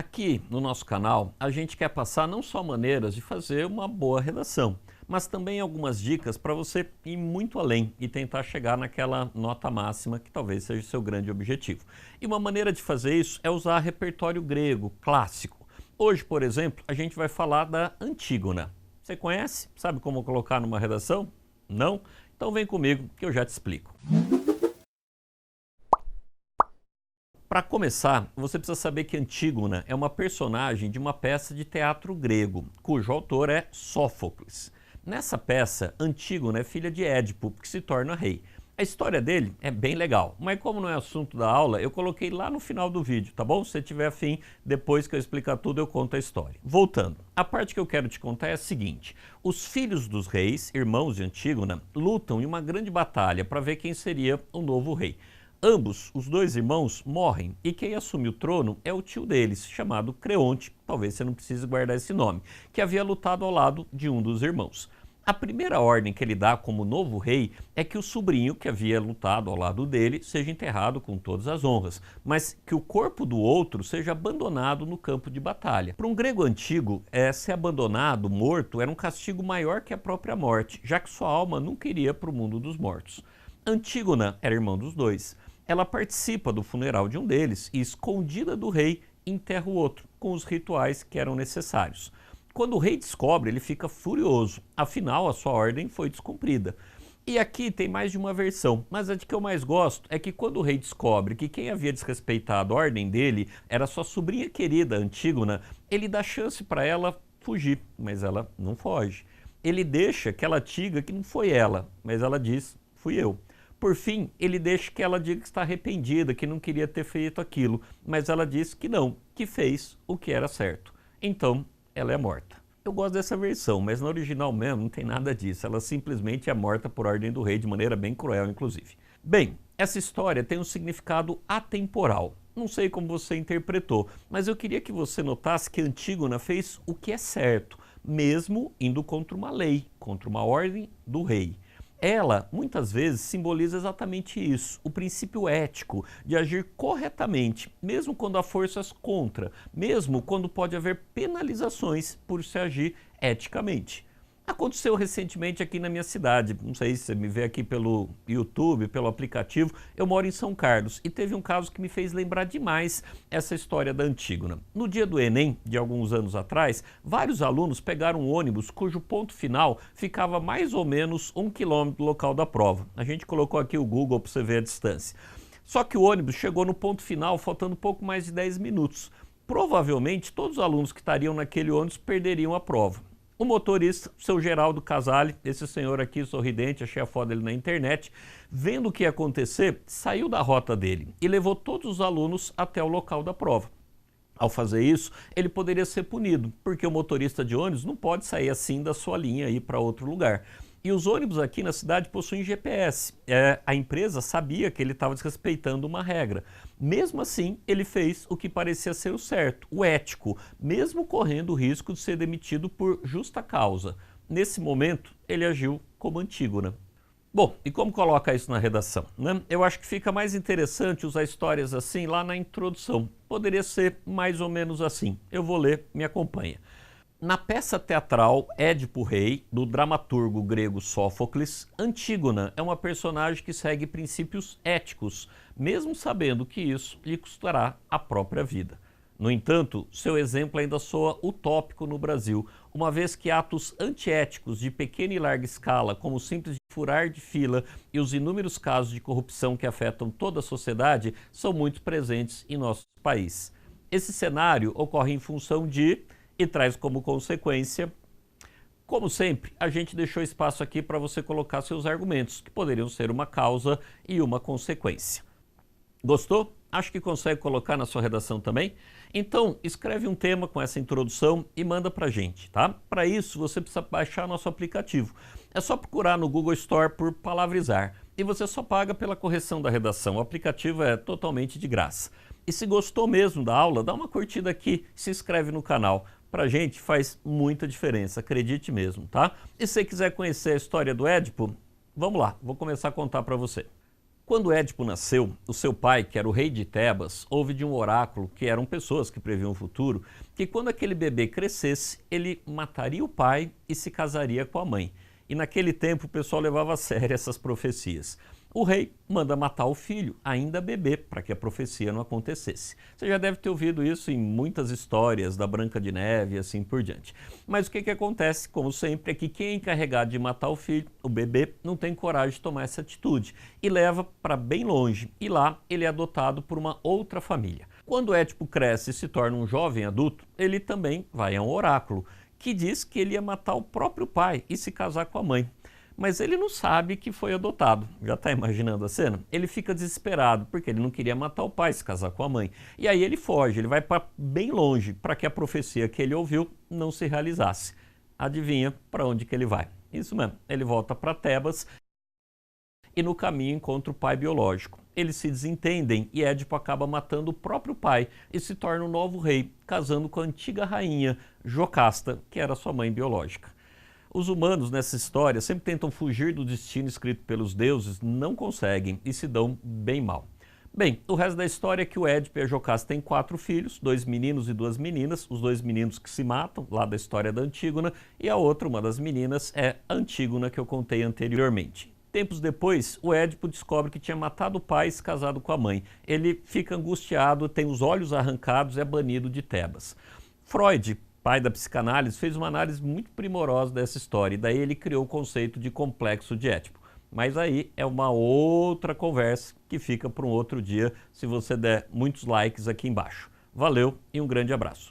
Aqui no nosso canal, a gente quer passar não só maneiras de fazer uma boa redação, mas também algumas dicas para você ir muito além e tentar chegar naquela nota máxima que talvez seja o seu grande objetivo. E uma maneira de fazer isso é usar repertório grego clássico. Hoje, por exemplo, a gente vai falar da Antígona. Você conhece? Sabe como colocar numa redação? Não? Então vem comigo que eu já te explico. Para começar, você precisa saber que Antígona é uma personagem de uma peça de teatro grego, cujo autor é Sófocles. Nessa peça, Antígona é filha de Édipo, que se torna rei. A história dele é bem legal, mas como não é assunto da aula, eu coloquei lá no final do vídeo, tá bom? Se você tiver afim, depois que eu explicar tudo, eu conto a história. Voltando, a parte que eu quero te contar é a seguinte: os filhos dos reis, irmãos de Antígona, lutam em uma grande batalha para ver quem seria o novo rei. Ambos, os dois irmãos, morrem e quem assume o trono é o tio deles, chamado Creonte, talvez você não precise guardar esse nome, que havia lutado ao lado de um dos irmãos. A primeira ordem que ele dá como novo rei é que o sobrinho que havia lutado ao lado dele seja enterrado com todas as honras, mas que o corpo do outro seja abandonado no campo de batalha. Para um grego antigo, ser abandonado, morto, era um castigo maior que a própria morte, já que sua alma nunca iria para o mundo dos mortos. Antígona era irmã dos dois. Ela participa do funeral de um deles e, escondida do rei, enterra o outro, com os rituais que eram necessários. Quando o rei descobre, ele fica furioso, afinal a sua ordem foi descumprida. E aqui tem mais de uma versão, mas a de que eu mais gosto é que quando o rei descobre que quem havia desrespeitado a ordem dele era sua sobrinha querida, Antígona, ele dá chance para ela fugir, mas ela não foge. Ele deixa que ela diga que não foi ela, mas ela diz, fui eu. Por fim, ele deixa que ela diga que está arrependida, que não queria ter feito aquilo, mas ela diz que não, que fez o que era certo. Então, ela é morta. Eu gosto dessa versão, mas no original mesmo não tem nada disso. Ela simplesmente é morta por ordem do rei, de maneira bem cruel, inclusive. Bem, essa história tem um significado atemporal. Não sei como você interpretou, mas eu queria que você notasse que Antígona fez o que é certo, mesmo indo contra uma lei, contra uma ordem do rei. Ela, muitas vezes, simboliza exatamente isso, o princípio ético de agir corretamente, mesmo quando há forças contra, mesmo quando pode haver penalizações por se agir eticamente. Aconteceu recentemente aqui na minha cidade, não sei se você me vê aqui pelo YouTube, pelo aplicativo, eu moro em São Carlos e teve um caso que me fez lembrar demais essa história da Antígona. No dia do Enem, de alguns anos atrás, vários alunos pegaram um ônibus cujo ponto final ficava mais ou menos 1 quilômetro do local da prova. A gente colocou aqui o Google para você ver a distância. Só que o ônibus chegou no ponto final faltando pouco mais de 10 minutos. Provavelmente todos os alunos que estariam naquele ônibus perderiam a prova. O motorista, seu Geraldo Casale, esse senhor aqui sorridente, achei a foto dele na internet, vendo o que ia acontecer, saiu da rota dele e levou todos os alunos até o local da prova. Ao fazer isso, ele poderia ser punido, porque o motorista de ônibus não pode sair assim da sua linha e ir para outro lugar. E os ônibus aqui na cidade possuem GPS. A empresa sabia que ele estava desrespeitando uma regra. Mesmo assim, ele fez o que parecia ser o certo, o ético, mesmo correndo o risco de ser demitido por justa causa. Nesse momento, ele agiu como Antígona. Bom, e como coloca isso na redação, né? Eu acho que fica mais interessante usar histórias assim lá na introdução. Poderia ser mais ou menos assim. Eu vou ler, me acompanha. Na peça teatral Édipo Rei, do dramaturgo grego Sófocles, Antígona é uma personagem que segue princípios éticos, mesmo sabendo que isso lhe custará a própria vida. No entanto, seu exemplo ainda soa utópico no Brasil, uma vez que atos antiéticos de pequena e larga escala, como o simples furar de fila e os inúmeros casos de corrupção que afetam toda a sociedade, são muito presentes em nosso país. Esse cenário ocorre em função de e traz como consequência, como sempre, a gente deixou espaço aqui para você colocar seus argumentos, que poderiam ser uma causa e uma consequência. Gostou? Acho que consegue colocar na sua redação também? Então, escreve um tema com essa introdução e manda para a gente, tá? Para isso, você precisa baixar nosso aplicativo. É só procurar no Google Store por Palavrizar e você só paga pela correção da redação. O aplicativo é totalmente de graça. E se gostou mesmo da aula, dá uma curtida aqui, se inscreve no canal. Pra gente faz muita diferença, acredite mesmo, tá? E se você quiser conhecer a história do Édipo, vamos lá, vou começar a contar para você. Quando Édipo nasceu, o seu pai, que era o rei de Tebas, ouve de um oráculo, que eram pessoas que previam o futuro, que quando aquele bebê crescesse, ele mataria o pai e se casaria com a mãe. E naquele tempo o pessoal levava a sério essas profecias. O rei manda matar o filho, ainda bebê, para que a profecia não acontecesse. Você já deve ter ouvido isso em muitas histórias da Branca de Neve e assim por diante. Mas o que acontece, como sempre, é que quem é encarregado de matar o filho, o bebê, não tem coragem de tomar essa atitude e leva para bem longe. E lá ele é adotado por uma outra família. Quando Édipo cresce e se torna um jovem adulto, ele também vai a um oráculo, que diz que ele ia matar o próprio pai e se casar com a mãe. Mas ele não sabe que foi adotado. Já está imaginando a cena? Ele fica desesperado, porque ele não queria matar o pai e se casar com a mãe. E aí ele foge, ele vai para bem longe, para que a profecia que ele ouviu não se realizasse. Adivinha para onde que ele vai? Isso mesmo, ele volta para Tebas e no caminho encontra o pai biológico. Eles se desentendem e Édipo acaba matando o próprio pai e se torna um novo rei, casando com a antiga rainha Jocasta, que era sua mãe biológica. Os humanos nessa história sempre tentam fugir do destino escrito pelos deuses, não conseguem e se dão bem mal. Bem, o resto da história é que o Édipo e a Jocasta têm 4 filhos, 2 meninos e 2 meninas, os 2 meninos que se matam, lá da história da Antígona, e a outra, uma das meninas, é a Antígona, que eu contei anteriormente. Tempos depois, o Édipo descobre que tinha matado o pai e se casado com a mãe. Ele fica angustiado, tem os olhos arrancados e é banido de Tebas. Freud, pai da psicanálise, fez uma análise muito primorosa dessa história e daí ele criou o conceito de complexo de Édipo. Mas aí é uma outra conversa que fica para um outro dia, se você der muitos likes aqui embaixo. Valeu e um grande abraço.